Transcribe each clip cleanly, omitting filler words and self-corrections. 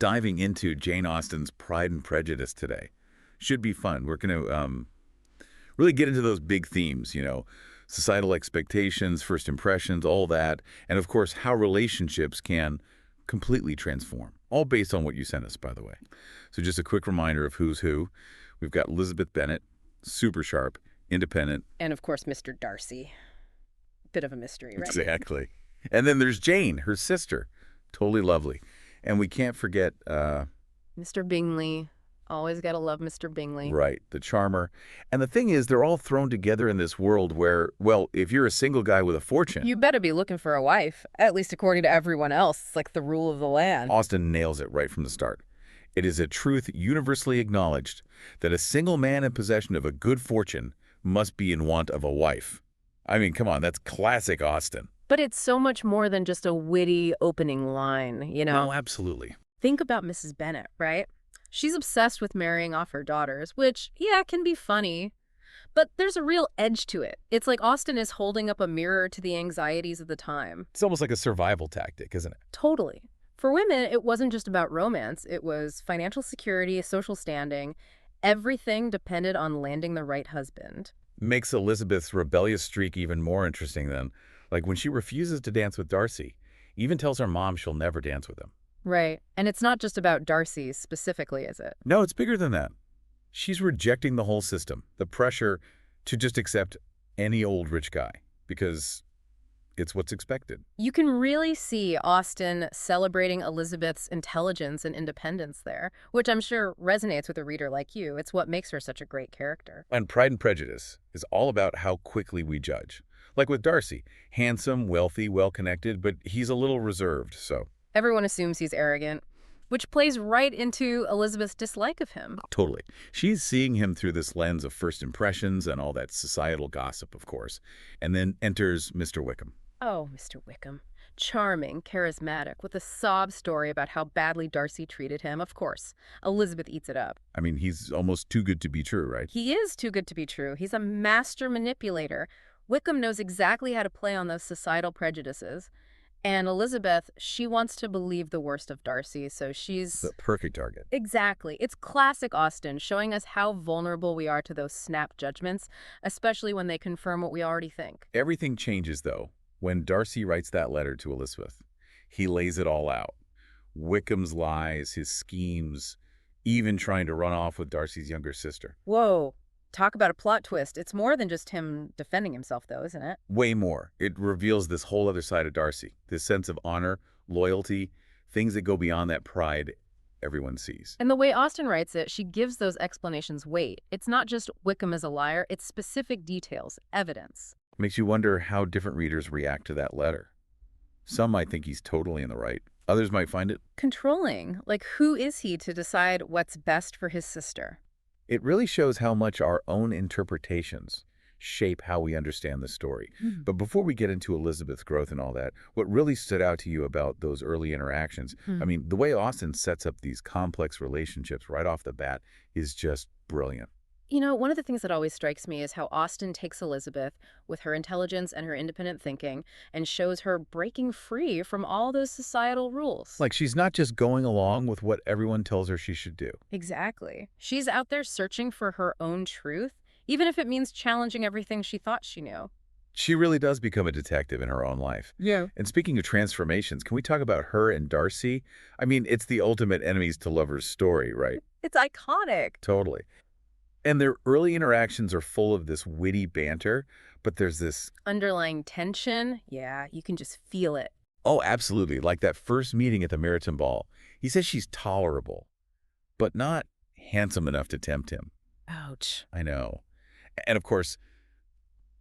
diving into Jane Austen's Pride and Prejudice today. Should be fun. We're going to really get into those big themes, societal expectations, first impressions, all that, and of course, how relationships can completely transform. All based on what you sent us, by the way. So just a quick reminder of who's who. We've got Elizabeth Bennet, super sharp, independent. And of course, Mr. Darcy. Bit of a mystery, right? Exactly. And then there's Jane, her sister. Totally lovely. And we can't forget... Mr. Bingley. Always gotta love Mr. Bingley. Right, the charmer. And the thing is, they're all thrown together in this world where, well, if you're a single guy with a fortune... You better be looking for a wife, at least according to everyone else. It's like the rule of the land. Austen nails it right from the start. It is a truth universally acknowledged that a single man in possession of a good fortune must be in want of a wife. I mean, come on, that's classic Austen. But it's so much more than just a witty opening line, No, absolutely. Think about Mrs. Bennet, right? She's obsessed with marrying off her daughters, which, yeah, can be funny. But there's a real edge to it. It's like Austen is holding up a mirror to the anxieties of the time. It's almost like a survival tactic, isn't it? Totally. For women, it wasn't just about romance. It was financial security, social standing. Everything depended on landing the right husband. Makes Elizabeth's rebellious streak even more interesting then. Like when she refuses to dance with Darcy, even tells her mom she'll never dance with him. Right. And it's not just about Darcy specifically, is it? No, it's bigger than that. She's rejecting the whole system, the pressure to just accept any old rich guy, because it's what's expected. You can really see Austen celebrating Elizabeth's intelligence and independence there, which I'm sure resonates with a reader like you. It's what makes her such a great character. And Pride and Prejudice is all about how quickly we judge. Like with Darcy, handsome, wealthy, well-connected, but he's a little reserved, so... Everyone assumes he's arrogant, which plays right into Elizabeth's dislike of him. Totally. She's seeing him through this lens of first impressions and all that societal gossip, of course. And then enters Mr. Wickham. Oh, Mr. Wickham. Charming, charismatic, with a sob story about how badly Darcy treated him. Of course, Elizabeth eats it up. I mean, he's almost too good to be true, right? He is too good to be true. He's a master manipulator. Wickham knows exactly how to play on those societal prejudices. And Elizabeth, she wants to believe the worst of Darcy, so she's... The perfect target. Exactly. It's classic Austen, showing us how vulnerable we are to those snap judgments, especially when they confirm what we already think. Everything changes, though, when Darcy writes that letter to Elizabeth. He lays it all out. Wickham's lies, his schemes, even trying to run off with Darcy's younger sister. Whoa. Talk about a plot twist. It's more than just him defending himself, though, isn't it? Way more. It reveals this whole other side of Darcy, this sense of honor, loyalty, things that go beyond that pride everyone sees. And the way Austen writes it, she gives those explanations weight. It's not just Wickham is a liar, it's specific details, evidence. Makes you wonder how different readers react to that letter. Some might think he's totally in the right. Others might find it controlling. Like, who is he to decide what's best for his sister? It really shows how much our own interpretations shape how we understand the story. But before we get into Elizabeth's growth and all that, what really stood out to you about those early interactions, I mean, the way Austen sets up these complex relationships right off the bat is just brilliant. One of the things that always strikes me is how Austen takes Elizabeth with her intelligence and her independent thinking and shows her breaking free from all those societal rules. Like she's not just going along with what everyone tells her she should do. Exactly. She's out there searching for her own truth, even if it means challenging everything she thought she knew. She really does become a detective in her own life. Yeah. And speaking of transformations, can we talk about her and Darcy? I mean, it's the ultimate enemies to lovers story, right? It's iconic. Totally. And their early interactions are full of this witty banter, but there's this... underlying tension. Yeah, you can just feel it. Oh, absolutely. Like that first meeting at the Meryton Ball. He says she's tolerable, but not handsome enough to tempt him. Ouch. I know. And of course,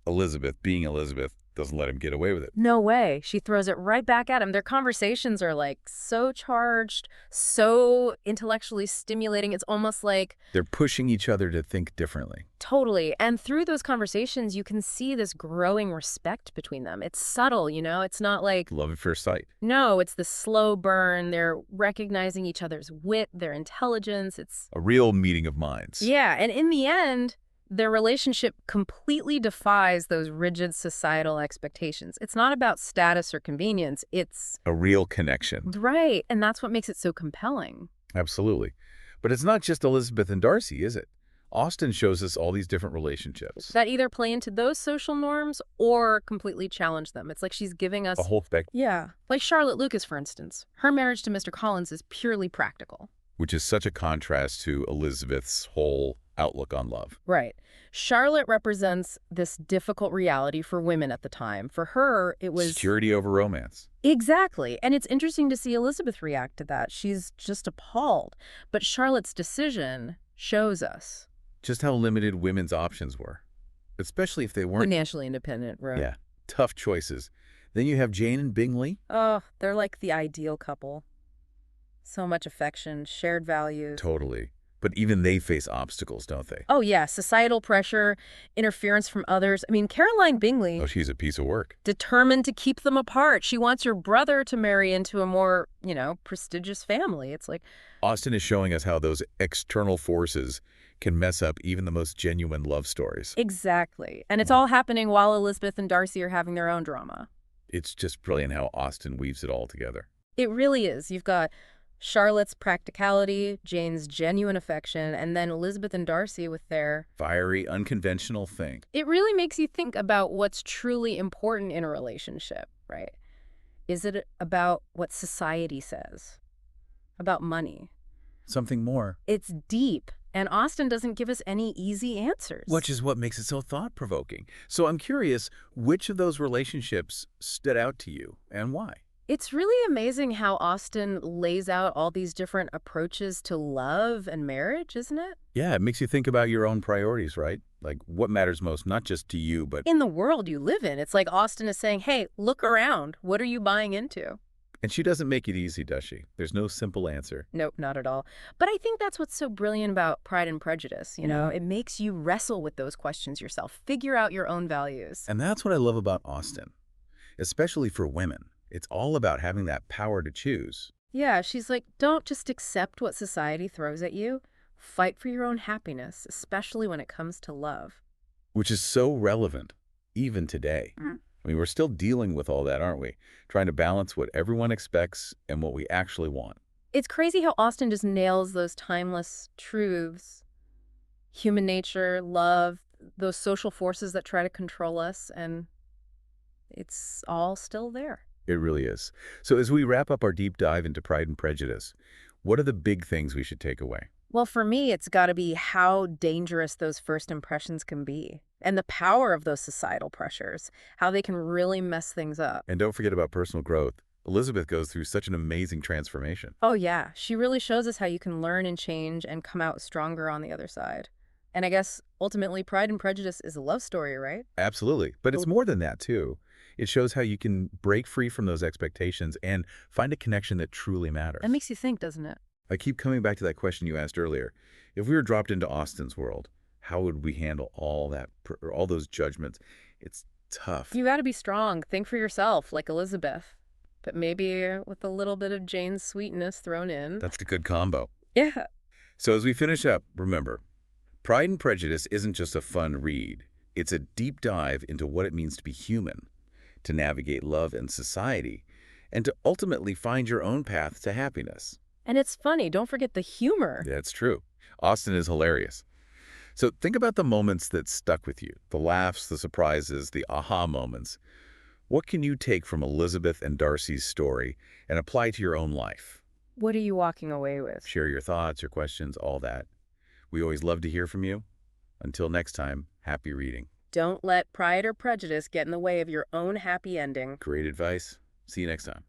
Elizabeth, being Elizabeth, doesn't let him get away with it. No way. She throws it right back at him. Their conversations are like so charged, so intellectually stimulating. It's almost like... they're pushing each other to think differently. Totally. And through those conversations, you can see this growing respect between them. It's subtle, It's not like... love at first sight. No, it's the slow burn. They're recognizing each other's wit, their intelligence. It's... a real meeting of minds. Yeah. And in the end... their relationship completely defies those rigid societal expectations. It's not about status or convenience. It's... a real connection. Right. And that's what makes it so compelling. Absolutely. But it's not just Elizabeth and Darcy, is it? Austen shows us all these different relationships. That either play into those social norms or completely challenge them. It's like she's giving A us, whole spectrum, yeah, like Charlotte Lucas, for instance. Her marriage to Mr. Collins is purely practical. which is such a contrast to Elizabeth's whole outlook on love. Right. Charlotte represents this difficult reality for women at the time. For her, it was... Security over romance. Exactly. And it's interesting to see Elizabeth react to that. She's just appalled. But Charlotte's decision shows us. Just how limited women's options were, especially if they weren't. Financially independent, right? Yeah, tough choices. Then you have Jane and Bingley. Oh, they're like the ideal couple. So much affection, shared values. Totally. But even they face obstacles, don't they? Oh, yeah. Societal pressure, interference from others. I mean, Caroline Bingley, Oh, she's a piece of work. determined to keep them apart. She wants her brother to marry into a more, prestigious family. It's like, Austen is showing us how those external forces can mess up even the most genuine love stories. exactly. And it's all happening while Elizabeth and Darcy are having their own drama. It's just brilliant how Austen weaves it all together. It really is. You've got Charlotte's practicality, Jane's genuine affection, and then Elizabeth and Darcy with their... Fiery, unconventional thing. It really makes you think about what's truly important in a relationship, right? Is it about what society says? About money? Something more. It's deep, and Austen doesn't give us any easy answers. Which is what makes it so thought-provoking. So I'm curious, which of those relationships stood out to you and why? It's really amazing how Austen lays out all these different approaches to love and marriage, isn't it? Yeah, it makes you think about your own priorities, right? Like what matters most, not just to you, but... In the world you live in, it's like Austen is saying, hey, look around. What are you buying into? And she doesn't make it easy, does she? There's no simple answer. Nope, not at all. But I think that's what's so brilliant about Pride and Prejudice, It makes you wrestle with those questions yourself, figure out your own values. And that's what I love about Austen, especially for women. It's all about having that power to choose. Yeah, she's like, don't just accept what society throws at you. Fight for your own happiness, especially when it comes to love. Which is so relevant, even today. I mean, we're still dealing with all that, aren't we? Trying to balance what everyone expects and what we actually want. It's crazy how Austen just nails those timeless truths. Human nature, love, those social forces that try to control us, and it's all still there. It really is. So as we wrap up our deep dive into Pride and Prejudice, what are the big things we should take away? Well, for me, it's got to be how dangerous those first impressions can be, and the power of those societal pressures, how they can really mess things up. And don't forget about personal growth. Elizabeth goes through such an amazing transformation. Oh, yeah. She really shows us how you can learn and change and come out stronger on the other side. And I guess, ultimately, Pride and Prejudice is a love story, right? Absolutely. But it's more than that, too. It shows how you can break free from those expectations and find a connection that truly matters. That makes you think, doesn't it? I keep coming back to that question you asked earlier. If we were dropped into Austen's world, how would we handle all that, all those judgments? It's tough. You got to be strong. Think for yourself, like Elizabeth. But maybe with a little bit of Jane's sweetness thrown in. That's a good combo. Yeah. So as we finish up, remember, Pride and Prejudice isn't just a fun read. It's a deep dive into what it means to be human, to navigate love and society, and to ultimately find your own path to happiness. And it's funny. Don't forget the humor. That's true. Austen is hilarious. So think about the moments that stuck with you, the laughs, the surprises, the aha moments. What can you take from Elizabeth and Darcy's story and apply to your own life? What are you walking away with? Share your thoughts, your questions, all that. We always love to hear from you. Until next time, happy reading. Don't let Pride or Prejudice get in the way of your own happy ending. Great advice. See you next time.